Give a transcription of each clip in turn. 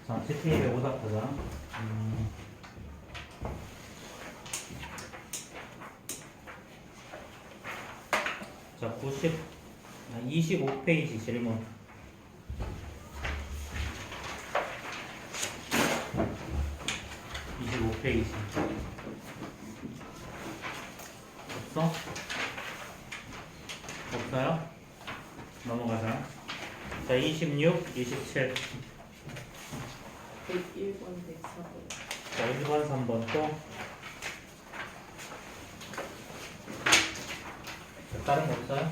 자, GTA에 오답하자. 자, 25페이지 질문. 페이지 없어? 없어요? 넘어가자. 자, 26, 27. 101번, 104번. 자, 1번, 3번 또. 자, 다른 거 없어요?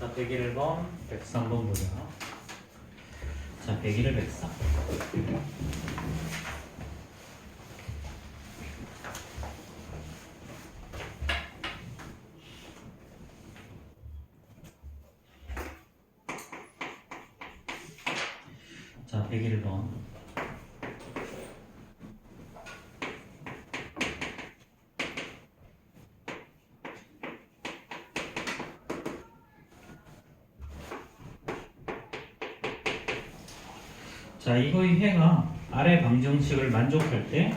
자, 101번, 103번 보자. 자, 101, 103. 자, 101번. 자, 이거의 해가 아래 방정식을 만족할 때,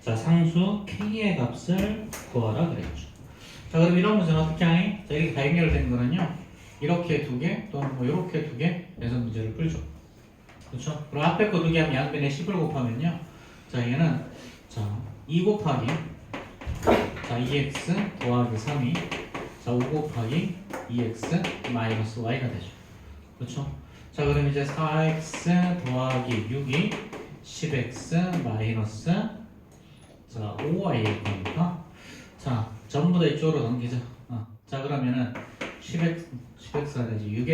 자, 상수 k의 값을 구하라 그랬죠. 자, 그럼 이런 문제는 어떻게 하니? 자, 이렇게 다 연결된 거는요, 이렇게 두 개, 또는 뭐 이렇게 두 개 해서 문제를 풀죠. 그렇죠? 그럼 앞에 거 두 개 하면 양변에 10을 곱하면요, 자, 얘는 자, 2 곱하기 자, 2x 더하기 3이 자, 5 곱하기 2x 마이너스 y가 되죠. 그렇죠? 자, 그럼 이제 4x 더하기 6이 10x 마이너스 자, 5y일 거니까 자, 전부 다 이쪽으로 넘기자. 자, 그러면은 10x가 되지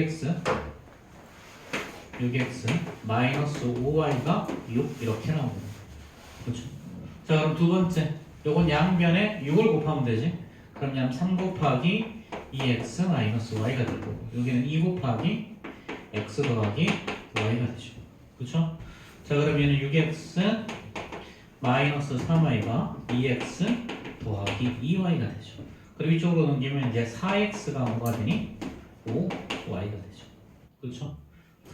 6x 마이너스 5y가 6 이렇게 나오거든요. 그렇죠? 자, 그럼 두 번째 요건 양변에 6을 곱하면 되지. 그럼 양 3 곱하기 2x 마이너스 y가 될 거고, 여기는 2 곱하기 x 더하기 y가 되죠. 그렇죠? 자, 그러면 6x 마이너스 3y가 2x 더하기 2y가 되죠. 그리고 이쪽으로 넘기면 이제 4x가 뭐가 되니? 5y가 되죠. 그렇죠?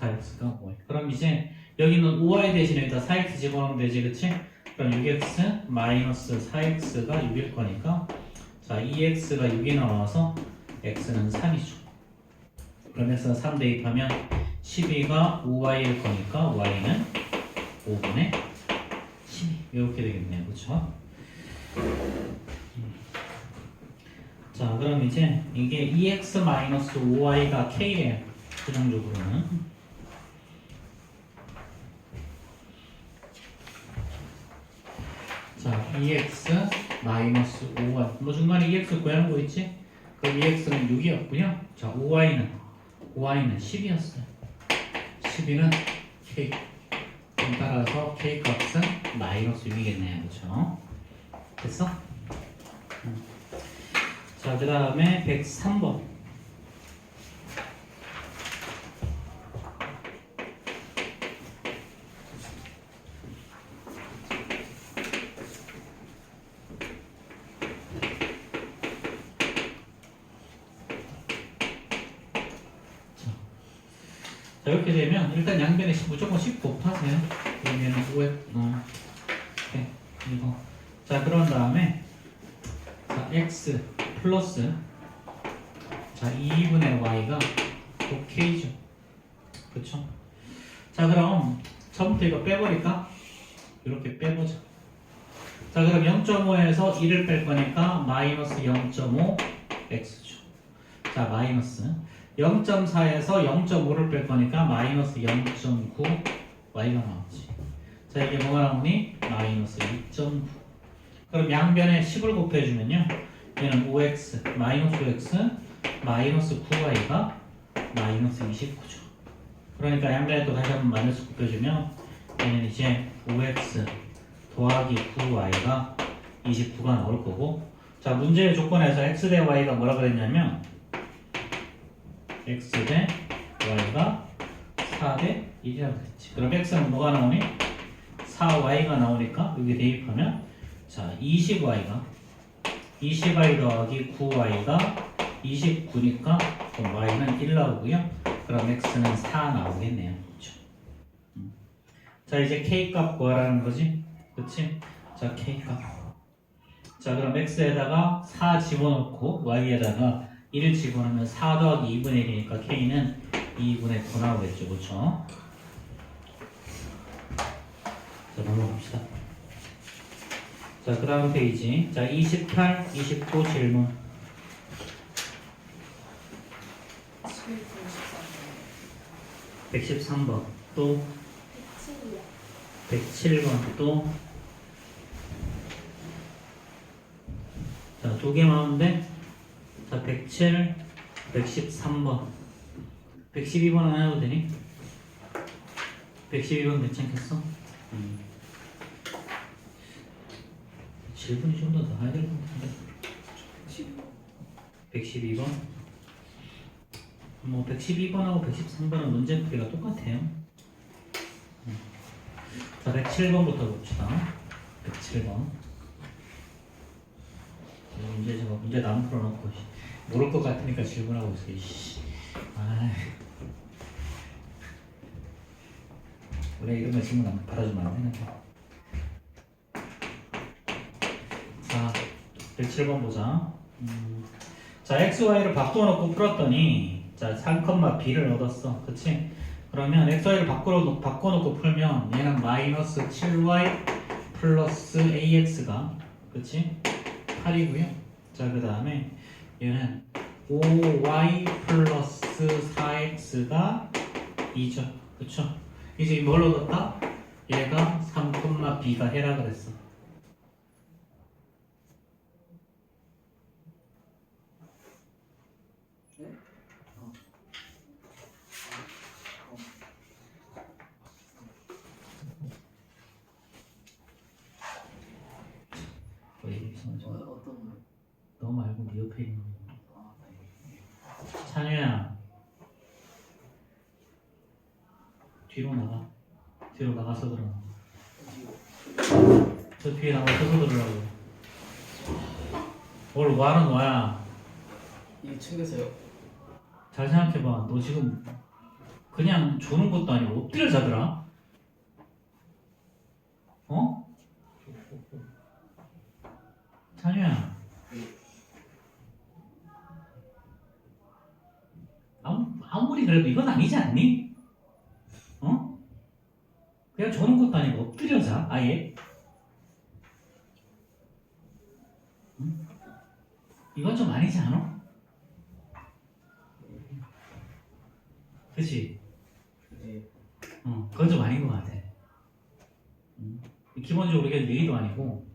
4x가 5y. 그럼 이제 여기는 5y 대신에 여기다 4x 집어넣으면 되지, 그치? 그럼 6x 마이너스 4x가 6일 거니까 자, 2x가 6이 나와서 x는 3이죠. 그럼 x는 3 대입하면 12가 5y일 거니까 y는 5분의 12 이렇게 되겠네요. 그렇죠? 자, 그럼 이제 이게 2x 마이너스 5y가 k예요. 부정적으로는. 자, 2x 마이너스 5y. 뭐 중간에 2x 구하는 거 있지? 그럼 2x는 6이었고요. 자, 5y는 10이었어요. 12는 k. 따라서 k 값은 마이너스 6이겠네요. 그렇죠? 됐어? 자, 그 다음에 103번. 자, 이렇게 되면 일단 양변에 무조건 10 곱하세요. 그러면 5에 네, 이거. 자, 그런 다음에 자, x 플러스 자, 2분의 y가 또 k죠. 그쵸? 자, 그럼 처음부터 이거 빼버릴까? 이렇게 빼보자. 자, 그럼 0.5에서 1을 뺄 거니까 마이너스 0.5 x죠. 자, 마이너스 0.4에서 0.5를 뺄 거니까 마이너스 0.9 y가 나오지. 자, 이게 뭐가 나오니? 마이너스 2.9. 그럼 양변에 10을 곱해주면요, 얘는 5x 마이너스 5x 마이너스 9y가 마이너스 29죠. 그러니까 양변에 또 다시 한번 마이너스 곱해주면 얘는 이제 5x 더하기 9y가 29가 나올 거고, 자, 문제의 조건에서 x 대 y가 뭐라 그랬냐면 x 대 y가 4 대 1이라고 그랬지. 그럼 x는 뭐가 나오니? 4y가 나오니까 여기 대입하면 자, 20y 더하기 9y가 29니까 그럼 y는 1 나오고요. 그럼 x는 4 나오겠네요. 그렇죠? 자, 이제 k 값 구하라는 거지. 그치? 자, k 값. 자, 그럼 x에다가 4 집어넣고 y에다가 1 집어넣으면 4 더하기 2분의 1이니까 k는 2분의 9 나오겠죠. 그쵸? 자, 넘어갑시다. 자, 그 다음 페이지. 자, 28, 29 질문. 113번. 또 107번. 또 자, 두 개 나오는데 자, 107, 113번. 112번 안 해도 되니? 112번 괜찮겠어? 7분이 좀 더 나와야 될 것 같은데. 112번. 뭐 112번하고 113번은 문제 풀이가 똑같아요. 자, 107번부터 봅시다. 107번. 문제 제가 문제 안 풀어놓고 모를 것 같으니까 질문하고 있어. 이씨. 원래 이런 거 질문 안 받아주면 안 되는데. 자, 107번 보자. 자, x, y를 바꿔놓고 풀었더니 자, 3,b를 얻었어. 그치? 그러면 x, y를 바꿔놓고 풀면 얘는 마이너스 7y 플러스 ax가 그치? 8이고요. 자, 그 다음에 얘는 5y 플러스 4x가 2죠. 그쵸? 이제 뭘 얻었다? 얘가 3,b가 해라 그랬어. 너 말고 네 옆에 있는 거. 찬우야, 뒤로 나가. 뒤로 나가서 들어. 저 뒤에 나가서 들으라고. 뭘 뭐하는 거야? 이거 챙겨서요. 잘 생각해봐. 너 지금 그냥 조는 것도 아니고 엎드려 자더라. 어? 찬우야. 아무리 그래도 이건 아니지 않니? 어? 그냥 조는 것도 아니고 엎드려 자, 아예. 응? 이건 좀 아니지 않아? 그치? 네. 그건 좀 아닌 것 같아. 기본적으로 이게 예의도 아니고,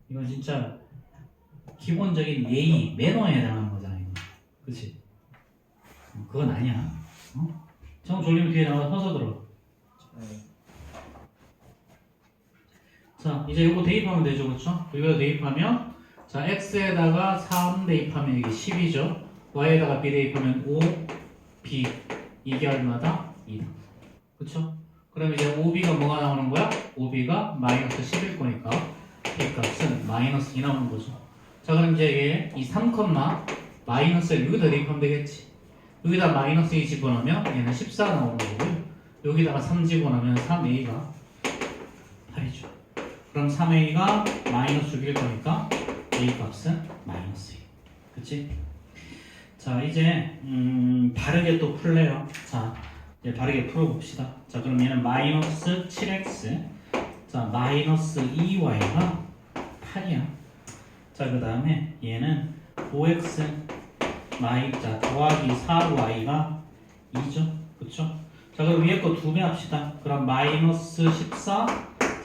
이건 진짜 기본적인 예의, 매너에 해당하는 거잖아, 이거. 그치? 그건 아니야. 정 졸리면 뒤에 나와 서서 들어. 네. 자, 이제 이거 대입하면 되죠, 그쵸? 이거 대입하면, 자, x에다가 3 대입하면 이게 10이죠. y에다가 b 대입하면 5, b. 이게 얼마다? 2다. 그쵸? 그럼 이제 5b가 뭐가 나오는 거야? 5b가 마이너스 10일 거니까 b 값은 마이너스 2 나오는 거죠. 자, 그럼 이제 이 3, 마이너스를 여기다 대입하면 되겠지. 여기다 마이너스 2 집어넣으면 얘는 14 나오는 거고요. 여기다가 3 집어넣으면 3a가 8이죠. 그럼 3a가 마이너스 6일 거니까 a 값은 마이너스 2. 그치? 자, 이제 다르게 또 풀래요. 자, 이제 다르게 풀어봅시다. 자, 그럼 얘는 마이너스 7x, 자, 마이너스 2y가 8이야. 자, 그 다음에 얘는 5x 자, 더하기 4y가 2죠. 그쵸? 자, 그럼 위에 거 2배 합시다. 그럼 마이너스 14,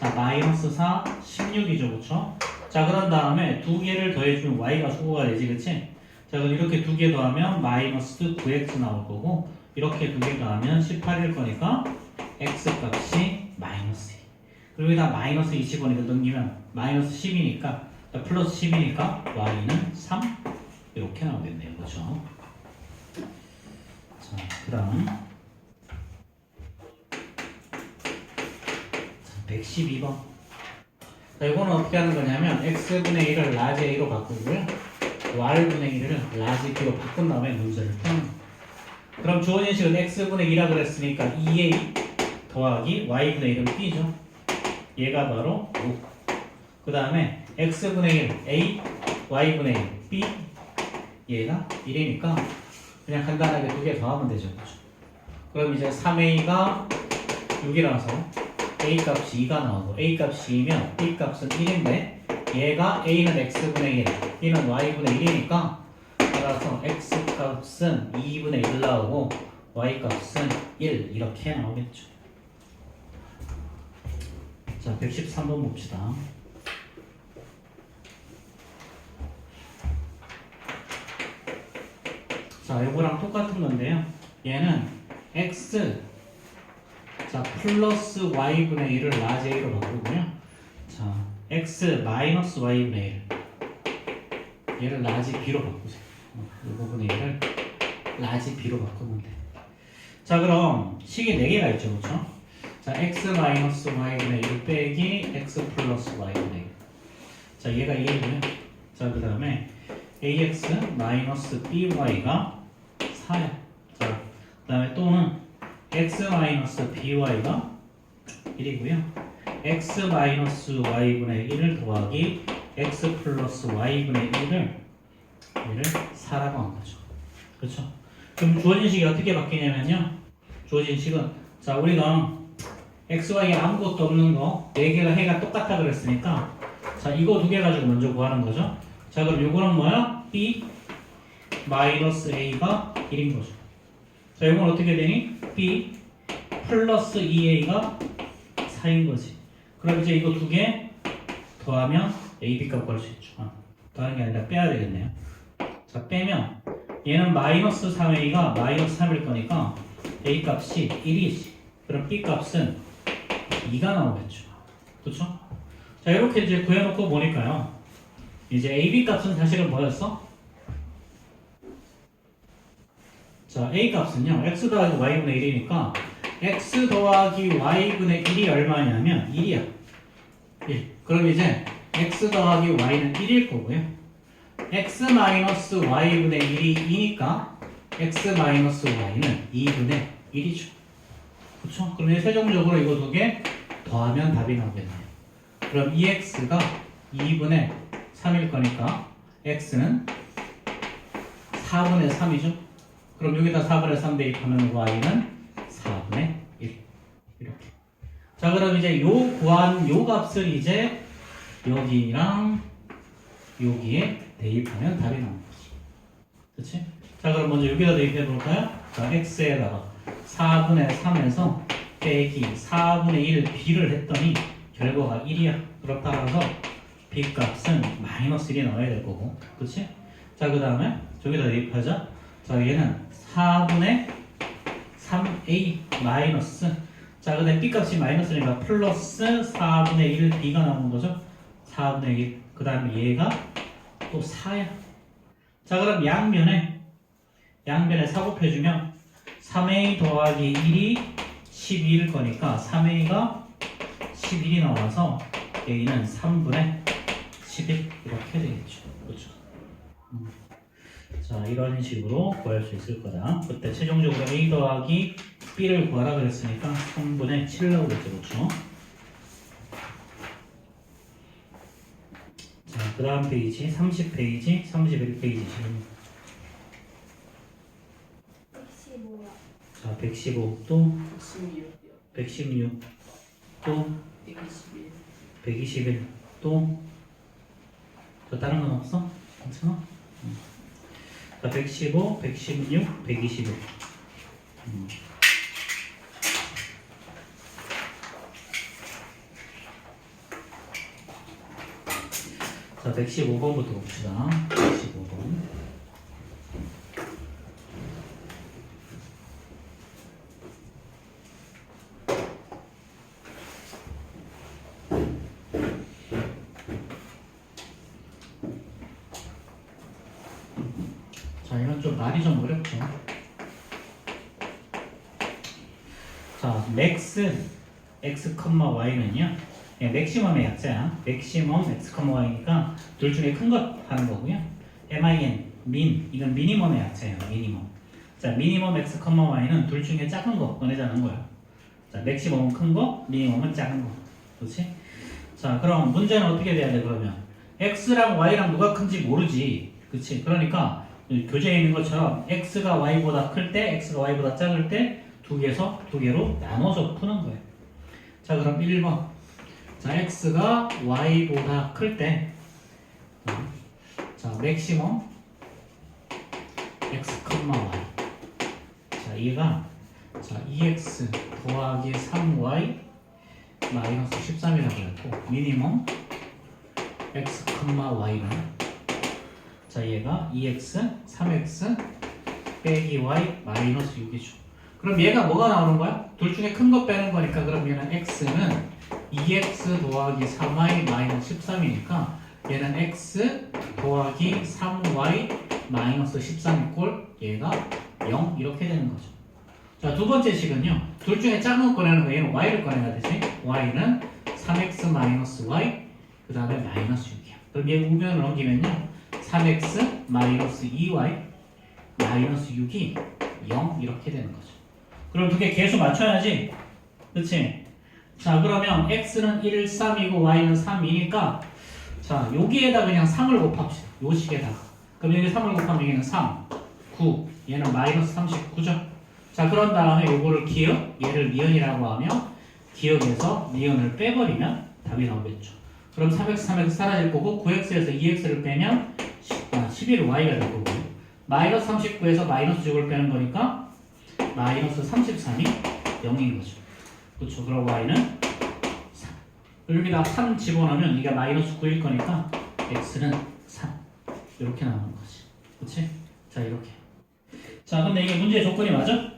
자, 마이너스 4, 16이죠. 그쵸? 자, 그런 다음에 두 개를 더해주면 y가 수고가 되지. 그치? 자, 그럼 이렇게 두 개 더하면 마이너스 9x 나올 거고, 이렇게 두 개 더하면 18일 거니까 x 값이 마이너스 2. 그리고 여기다 마이너스 2 집어넣고 넘기면 마이너스 10이니까 플러스 10이니까 y는 3 이렇게 나오겠네요. 그렇죠? 자, 그 다음 112번. 자, 이거는 어떻게 하는 거냐면 x분의 1을 라지 a로 바꾸고요, y분의 1을 라지 b로 바꾼 다음에 문제를 푸는 거예요. 그럼 주어진 식은 x분의 2라 그랬으니까 2a 더하기 y분의 1은 b죠. 얘가 바로 5. 그 다음에 x분의 1 a, y분의 1 b, 얘가 1이니까 그냥 간단하게 두 개 더하면 되죠. 그렇죠? 그럼 이제 3a가 6이라서 a 값이 2가 나오고 a 값이 2면 b 값은 1인데 얘가 a는 x분의 1, b는 y분의 1이니까 따라서 x 값은 2분의 1 나오고 y 값은 1 이렇게 나오겠죠. 자, 113번 봅시다. 자, 요거랑 똑같은 건데요. 얘는 x 자 플러스 y분의 1을 라지 a로 바꾸고요. 자, x 마이너스 y분의 1 얘를 라지 b로 바꾸세요. 이 부분의 1을 라지 b로 바꾸면 돼. 자, 그럼 식이 4개가 있죠. 그렇죠? 자, x 마이너스 y분의 1 빼기 x 플러스 y분의 1. 자, 얘가 2이고요. 자, 그 다음에 ax 마이너스 by가 4야. 자, 그 다음에 또는 x 마이너스 by가 1이고요. x 마이너스 y분의 1을 더하기 x 플러스 y분의 1을 얘를 4라고 한 거죠. 그렇죠? 그럼 주어진 식이 어떻게 바뀌냐면요. 주어진 식은 자, 우리가 x, y에 아무것도 없는 거 4개가 해가 똑같다 그랬으니까 자, 이거 2개 가지고 먼저 구하는 거죠. 자, 그럼 요거는 뭐야? b 마이너스 a가 1인 거죠. 자, 이건 어떻게 되니? b 플러스 2a가 4인 거지. 그럼 이제 이거 2개 더하면 a, b 값 구할 수 있죠. 더하는 게 아니라 빼야 되겠네요. 자, 빼면 얘는 마이너스 3a가 마이너스 3일 거니까 a 값이 1이지. 그럼 b 값은 2가 나오겠죠. 그렇죠? 자, 이렇게 이제 구해놓고 보니까요. 이제 a, b 값은 사실은 뭐였어? 자, a 값은요. x 더하기 y분의 1이니까 x 더하기 y분의 1이 얼마냐면 1이야. 1. 그럼 이제 x 더하기 y는 1일 거고요. x 마이너스 y분의 1이 2니까 x 마이너스 y는 2분의 1이죠. 그렇죠? 그럼 이제 최종적으로 이거 2개 더하면 답이 나오겠네요. 그럼 2x가 2분의 3일 거니까 x는 4분의 3이죠. 그럼 여기다 4분의 3 대입하면 y는 4분의 1 이렇게. 자, 그럼 이제 요 구한 요 값을 이제 여기랑 여기에 대입하면 답이 나오는 거지. 그렇지? 자, 그럼 먼저 여기다 대입해 볼까요? 자, x에다가 4분의 3에서 빼기 4분의 1 b를 했더니 결과가 1이야. 그렇다 따라서 b 값은 마이너스 1이 나와야 될 거고. 그렇지? 자, 그 다음에 저기다 대입하자. 자, 얘는 4분의 3a 마이너스. 자, 근데 b 값이 마이너스니까 플러스 4분의 1 b가 나오는 거죠. 4분의 1. 그 다음에 얘가 또 4야. 자, 그럼 양변에 4 곱해주면 3a 더하기 1이 12일 거니까 3a가 11이 나와서 a는 3분의 11 이렇게 되겠죠. 그렇죠? 자, 이런 식으로 구할 수 있을 거다. 그때 최종적으로 a 더하기 b를 구하라 그랬으니까 3분의 7 나오겠죠. 그렇죠? 자, 그 다음 페이지 30페이지 31페이지 지금 115요. 자, 115 또 16이요. 116 또 121. 121 또 저 다른 건 없어? 괜찮아? 자, 115, 116, 121 자, 115번부터 봅시다. 115번. 자, 이건 좀 말이 좀 어렵죠. 자, 맥스 x, y는요. 맥시멈의 약자야. 맥시멈 x, y니까 둘 중에 큰 것 하는 거고요. min, 이건 미니멈의 약자예요. 미니멈. 자, 미니멈 x, y는 둘 중에 작은 거 꺼내자는 거야. 자, 맥시멈은 큰 거, 미니멈은 작은 거. 그렇지? 자, 그럼 문제는 어떻게 돼야 돼, 그러면? x랑 y랑 누가 큰지 모르지. 그치? 그러니까, 교재에 있는 것처럼 x가 y보다 클 때, x가 y보다 작을 때, 두 개로 나눠서 푸는 거예요. 자, 그럼 1번. 자, x가 y보다 클 때, 자, 맥시멈 x, y. 자, 얘가, 자, 2x 더하기 3y 마이너스 13이라고 했고, 미니멈 x, y는, 자, 얘가 2x, 3x 빼기 y 마이너스 6이죠. 그럼 얘가 뭐가 나오는 거야? 둘 중에 큰 거 빼는 거니까, 그럼 얘는 x는 2x 더하기 3y 마이너스 13이니까 얘는 x 더하기 3y 마이너스 13 꼴 얘가 0 이렇게 되는 거죠. 자, 두 번째 식은요. 둘 중에 작은 거 꺼내는 거 얘는 y를 꺼내야 되지. y는 3x 마이너스 y 그 다음에 마이너스 6이야. 그럼 얘 우변을 넘기면요. 3x 마이너스 2y 마이너스 6이 0 이렇게 되는 거죠. 그럼 두 개 계수 맞춰야지. 그치? 자, 그러면 x는 1, 3이고 y는 3이니까 자, 여기에다 그냥 3을 곱합시다. 요 식에다가. 그럼 여기 3을 곱하면 여기는 3, 9, 얘는 마이너스 39죠. 자, 그런 다음에 요거를 기억, 얘를 니은이라고 하며 기억에서 니은을 빼버리면 답이 나오겠죠. 그럼 3x, 3x 사라질 거고 9x에서 2x를 빼면 11y가 될 거고요. 마이너스 39에서 마이너스 6을 빼는 거니까 마이너스 33이 0인 거죠. 그렇죠. 그럼 y는 3. 여기다 3 집어넣으면 이게 마이너스 9일 거니까 x는 3. 이렇게 나오는 거지. 그렇지? 자, 이렇게. 자, 근데 이게 문제의 조건이 맞아?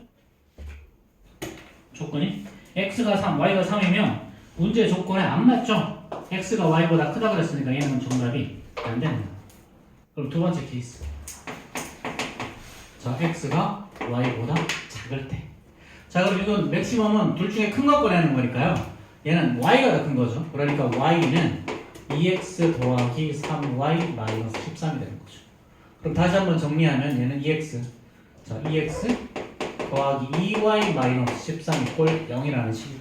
조건이? x가 3, y가 3이면 문제의 조건에 안 맞죠? x가 y보다 크다 그랬으니까 얘는 정답이 안 되는 거야. 그럼 두 번째 케이스. 자, x가 y보다 작을 때. 자, 그럼 이건 맥시멈은 둘 중에 큰 거 꺼내는 거니까요. 얘는 y가 더 큰 거죠. 그러니까 y는 2x 더하기 3y 마이너스 13이 되는 거죠. 그럼 다시 한번 정리하면 얘는 2x. 자, 2x 더하기 2y 마이너스 13이 꼴 0이라는 식이에요.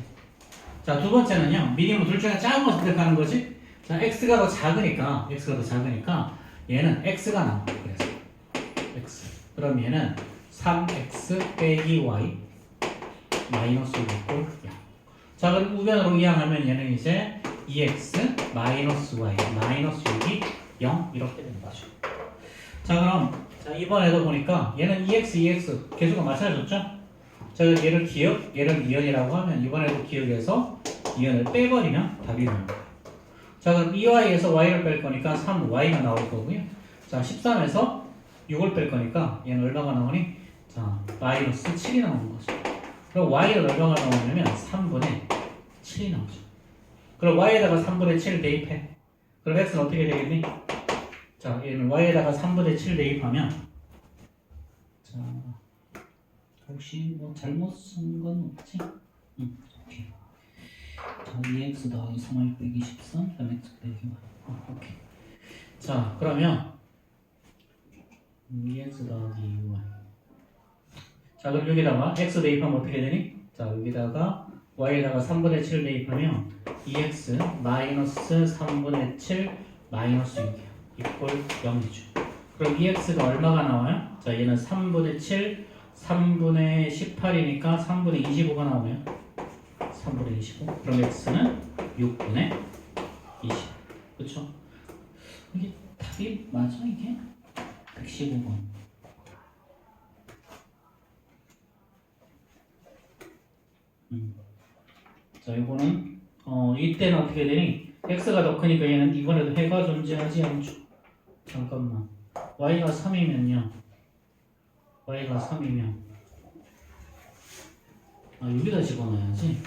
자, 두 번째는요. 미니멈 둘 중에 작은 거 선택하는 거지. 자, x가 더 작으니까 얘는 x가 나와요. 그래서 x. 그럼 얘는 3x 빼기 y 마이너스 6이 꼴 0. 자, 그럼 우변으로 이항하면 얘는 이제 2x 마이너스 y 마이너스 6이 0 이렇게 되는 거죠. 자, 그럼 자, 이번에도 보니까 얘는 2x 개수가 맞춰졌죠? 자, 얘를 기억, 얘를 니은이라고 하면 이번에도 기억에서 니은을 빼버리면 답이 나옵니다. 자, 그럼 2y에서 y를 뺄 거니까 3y가 나올 거고요. 자, 13에서 6을 뺄 거니까 얘는 얼마가 나오니? 자, 마이너스 7이 나오는 거죠. 그럼 y는 얼마가 나오냐면 3분의 7이 나오죠. 그럼 y에다가 3분의 7 대입해. 그럼 x는 어떻게 되겠니? 자, 얘는 y에다가 3분의 7 대입하면 자, 혹시 뭐 잘못 쓴 건 없지? 오케이. 자, 2x 더하기 3y 빼기 13, 그다음 x 빼기 y. 오케이. 자, 그러면 2x 더하기 2y. 자, 그럼 여기다가 x 대입하면 어떻게 되니? 자, 여기다가 y에다가 3분의 7 대입하면 2x 마이너스 3분의 7 마이너스 6이야. 이꼴 0이죠. 그럼 2x가 얼마가 나와요? 자, 얘는 3분의 7, 3분의 18이니까 3분의 25가 나오면 3분의 25. 그럼 x는 6분의 20. 그쵸? 이게 답이 맞아, 이게? 115번. 자, 이거는 이때는 어떻게 되니? x가 더 크니까 얘는 이번에도 해가 존재하지 않죠. 잠깐만. y가 3이면요. 여기다 집어넣어야지.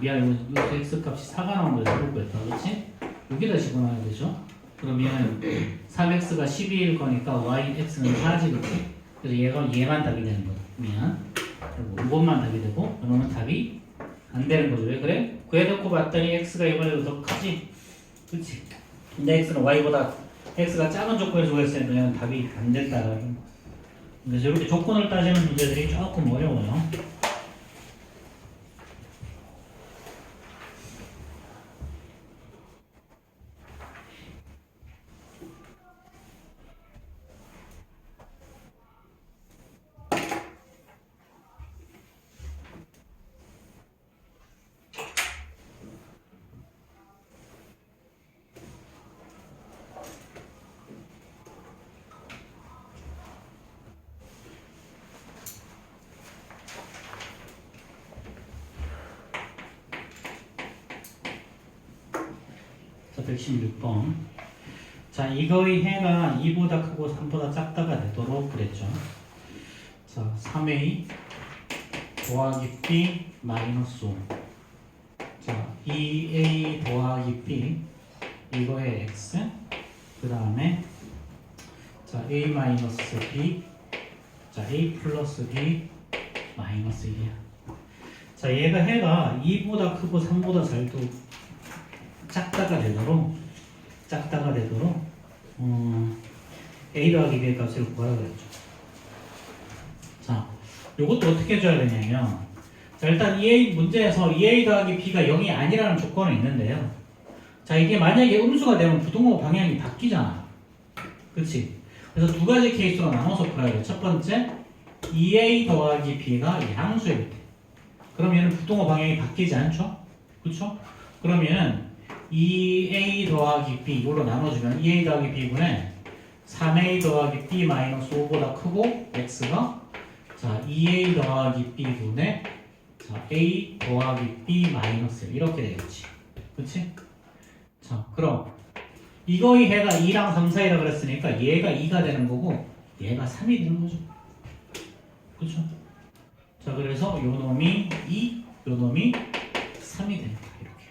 미안, 이거 x 값이 4가 나온 걸 잘못 구했다. 그렇지? 여기다 집어넣어야 되죠. 그러면 3x가 12일 거니까 yx는 4지, 그렇지? 그래서 얘만 답이 되는 거다. 미안. 그리고 이것만 답이 되고, 그러면 답이 안 되는 거죠. 왜 그래? 구해놓고 봤더니 x가 이번에도 더 크지? 그치? 근데 x는 y보다 x가 작은 조건에서 구했으니까 얘는 답이 안 된다라는 거. 그래서 이렇게 조건을 따지는 문제들이 조금 어려워요. 자, 116번. 자, 이거의 해가 2보다 크고 3보다 작다가 되도록 그랬죠. 자, 3a 더하기 b 마이너스 5. 자, 2a 더하기 b 이거의 x. 그 다음에 자, a 마이너스 b. 자, a 플러스 b 마이너스 1이야. 자, 얘가 해가 2보다 크고 3보다 작다가 되도록 a 더하기 b의 값을 구하라 그랬죠. 자, 요것도 어떻게 해줘야 되냐면, 자, 일단 문제에서 2a 더하기 b가 0이 아니라는 조건은 있는데요. 자, 이게 만약에 음수가 되면 부등호 방향이 바뀌잖아. 그치? 그래서 두 가지 케이스로 나눠서 풀어야 돼. 첫 번째, 2a 더하기 b가 양수일 때. 그럼 얘는 부등호 방향이 바뀌지 않죠? 그쵸? 그러면은 2a 더하기 b 이걸로 나눠주면 2a 더하기 b분의 3a 더하기 b 마이너스 5보다 크고 x가 자 2a 더하기 b분의 자 a 더하기 b 마이너스 1 이렇게 되겠지. 그치? 자 그럼 이거의 해가 2랑 3 사이라 그랬으니까 얘가 2가 되는 거고 얘가 3이 되는 거죠. 그쵸? 자 그래서 요 놈이 2, 요 놈이 3이 됩니다. 이렇게.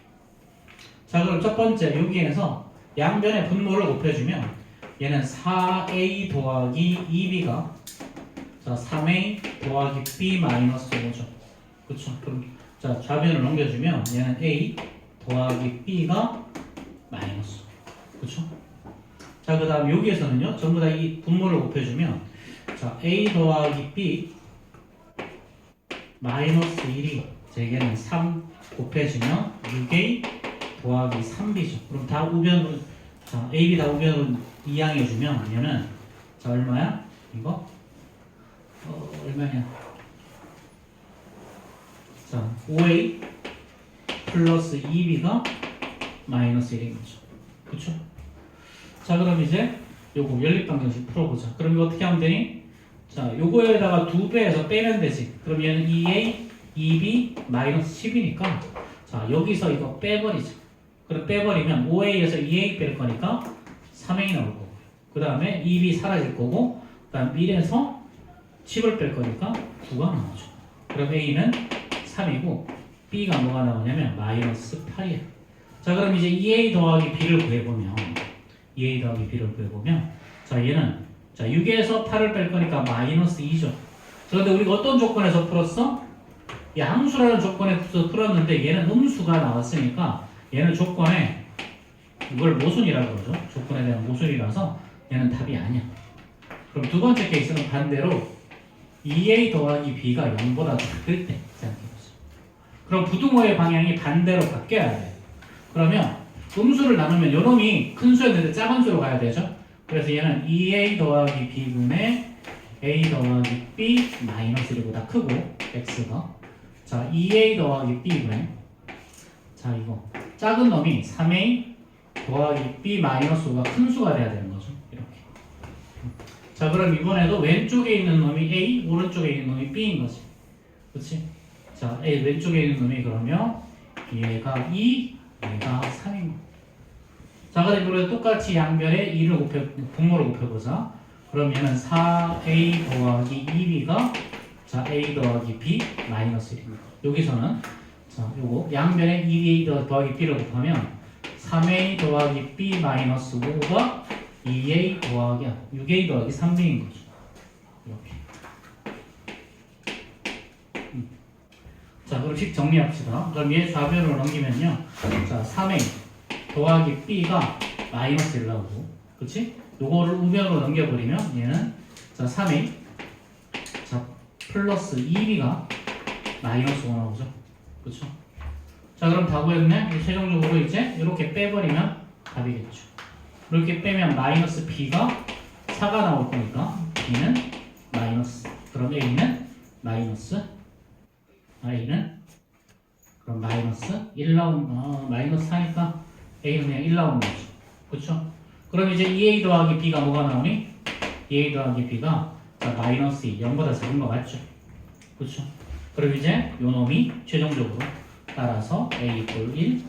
자 그럼 첫 번째 여기에서 양변의 분모를 곱해주면 얘는 4a 더하기 2b가 자 3a 더하기 b 마이너스 5죠. 그쵸? 그럼 자 좌변을 넘겨주면 얘는 a 더하기 b가 마이너스 5. 그쵸? 자 그 다음 여기에서는요 전부 다 이 분모를 곱해주면 자 a 더하기 b 마이너스 1이 제게는 3 곱해지면 6a 더하기 3b죠. 그럼 다 우변으로 자 ab 다 우변으로 이항해주면 얘는 자 얼마야? 이거? 얼마냐? 자 5a 플러스 2b가 마이너스 1인 거죠. 그쵸? 자 그럼 이제 요거 연립방정식 풀어보자. 그럼 이거 어떻게 하면 되니? 자 요거에다가 2배에서 빼면 되지. 그럼 얘는 2a 2b 마이너스 10이니까 자 여기서 이거 빼버리자. 그럼 빼버리면 5a에서 2a 뺄 거니까 3a 나올 거고 그 다음에 2b 사라질 거고 그 다음 1에서 10을 뺄 거니까 9가 나오죠. 그럼 a는 3이고 b가 뭐가 나오냐면 마이너스 8이야. 자 그럼 이제 2a 더하기 b를 구해보면 2a 더하기 b를 구해보면 자 얘는 자 6에서 8을 뺄 거니까 마이너스 2죠. 그런데 우리가 어떤 조건에서 풀었어? 양수라는 조건에서 풀었는데 얘는 음수가 나왔으니까 얘는 조건에 이걸 모순이라고 그러죠. 조건에 대한 모순이라서 얘는 답이 아니야. 그럼 두 번째 케이스는 반대로 2a 더하기 b가 0보다 작을 때 생각해보죠. 그럼 부등호의 방향이 반대로 바뀌어야 돼. 그러면 음수를 나누면 요놈이 큰 수였는데 작은 수로 가야 되죠. 그래서 얘는 2a 더하기 b분의 a 더하기 b 마이너스 1보다 크고 x가 자 2a 더하기 b분의 자 이거 작은 놈이 3a 더하기 b 마이너스 5가 큰 수가 돼야 되는 거죠. 이렇게. 자 그럼 이번에도 왼쪽에 있는 놈이 a 오른쪽에 있는 놈이 b인 거지. 그렇지? 자 a 왼쪽에 있는 놈이 그러면 얘가 2 얘가 3인 거. 자 그럼 이번에 똑같이 양변에 2를 분모를 곱해보자. 그럼 얘는 4a 더하기 2b가 자 a 더하기 b 마이너스 1입니다. 여기서는 자 요거 양변에 2a 더하기 b를 곱하면 3a 더하기 b 마이너스 5가 2a 더하기 6a 더하기 3b인 거죠. 이렇게. 자 그럼 식 정리합시다. 그럼 얘 좌변으로 넘기면요 자 3a 더하기 b가 마이너스 1 나오고 그치? 요거를 우변으로 넘겨버리면 얘는 자 3a 플러스 2b가 마이너스 5 나오죠. 그렇죠? 자, 그럼 다 구했네? 최종적으로 이제 이렇게 빼버리면 답이겠죠. 이렇게 빼면 마이너스 b가 4가 나올 거니까 b는 마이너스, 그럼 a는 마이너스, a는 그럼 마이너스 1 나온, 마이너스 4니까 a는 그냥 1 나오는 거죠. 그렇죠? 그럼 이제 2a 더하기 b가 뭐가 나오니? 2a 더하기 b가 마이너스 2, 0보다 작은 거 맞죠? 그렇죠? 그럼 이제 요 놈이 최종적으로 따라서 a 이꼴 1,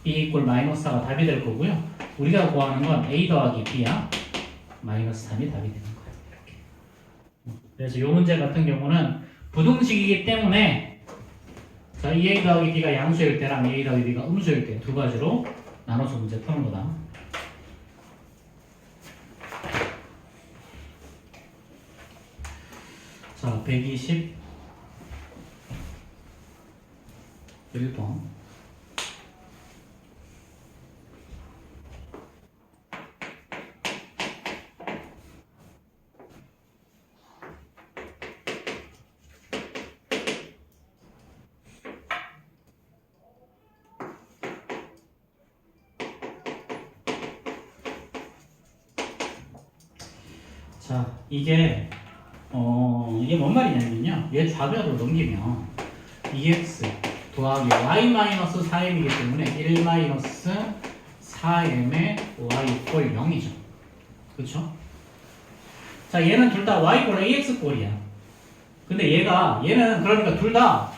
b 이꼴 마이너스 4가 답이 될 거고요. 우리가 구하는 건 a 더하기 b야 마이너스 3이 답이 되는 거예요. 이렇게. 그래서 이 문제 같은 경우는 부등식이기 때문에 자, 2a 더하기 b가 양수일 때랑 a 더하기 b가 음수일 때 두 가지로 나눠서 문제 푸는 거다. 자, 121번. 자, 이게 뭔 말이냐면요. 얘 좌변으로 넘기면 2x 더하기 y-4m이기 때문에 1-4m의 y 이꼴 0이죠. 그쵸? 자, 얘는 둘 다 y 이꼴 ax 꼴이야. 근데 얘는 그러니까 둘 다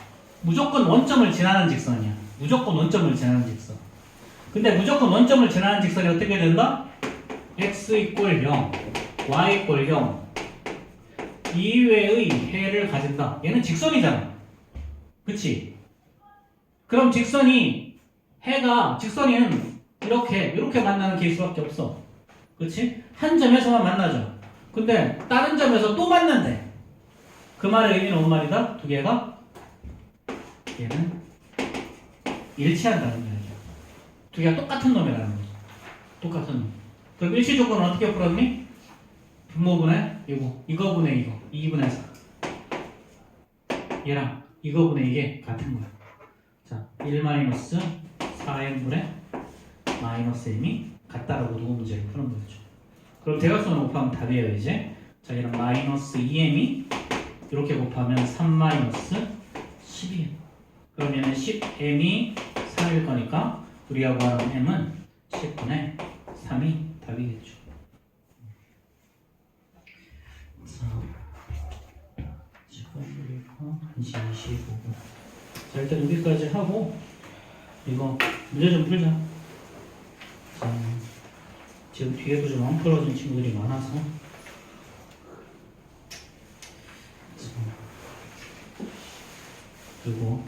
무조건 원점을 지나는 직선이야. 무조건 원점을 지나는 직선. 근데 무조건 원점을 지나는 직선이 어떻게 된다? x 이꼴 0, y 이꼴 0 이외의 해를 가진다. 얘는 직선이잖아. 그치? 그럼 직선이 이렇게 만나는 케이스밖에 없어. 그치? 한 점에서만 만나죠. 근데 다른 점에서 또 만난대. 그 말의 의미는 뭔 말이다? 두 개가 얘는 일치한다는 얘기죠. 두 개가 똑같은 놈이라는 거죠. 똑같은 놈. 그럼 일치 조건은 어떻게 풀었니? 분모분의 이거분의 이거 2분의 4 얘랑 이거분의 이게 같은 거야. 자, 1-4n분의 마이너스 m이 같다라고 두고 문제를 푸는 거죠. 그럼 대각선을 곱하면 답이에요. 이제 자, 얘랑 마이너스 2m이 이렇게 곱하면 3-10이에요. 그럼 얘는 10m이 3일 거니까 우리가 구하는 m은 10분의 3이 답이겠죠. 자, 지금 우리가 1시 25분. 자, 일단 여기까지 하고 이거 문제 좀 풀자. 자, 지금 뒤에도 좀 안 풀어진 친구들이 많아서 그리고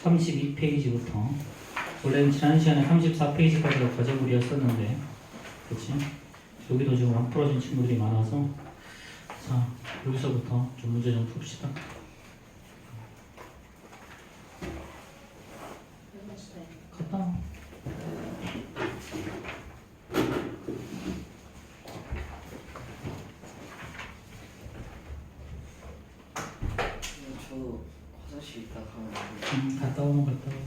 32페이지부터 원래는 지난 시간에 34페이지까지가 과제물이었었는데 그치? 여기도 지금 안 풀어진 친구들이 많아서 자, 여기서부터 좀 문제 좀 풉시다. 갔다 와. 저도 화장실 있다가 가면 안 돼요. 갔다 오면 갔다 와.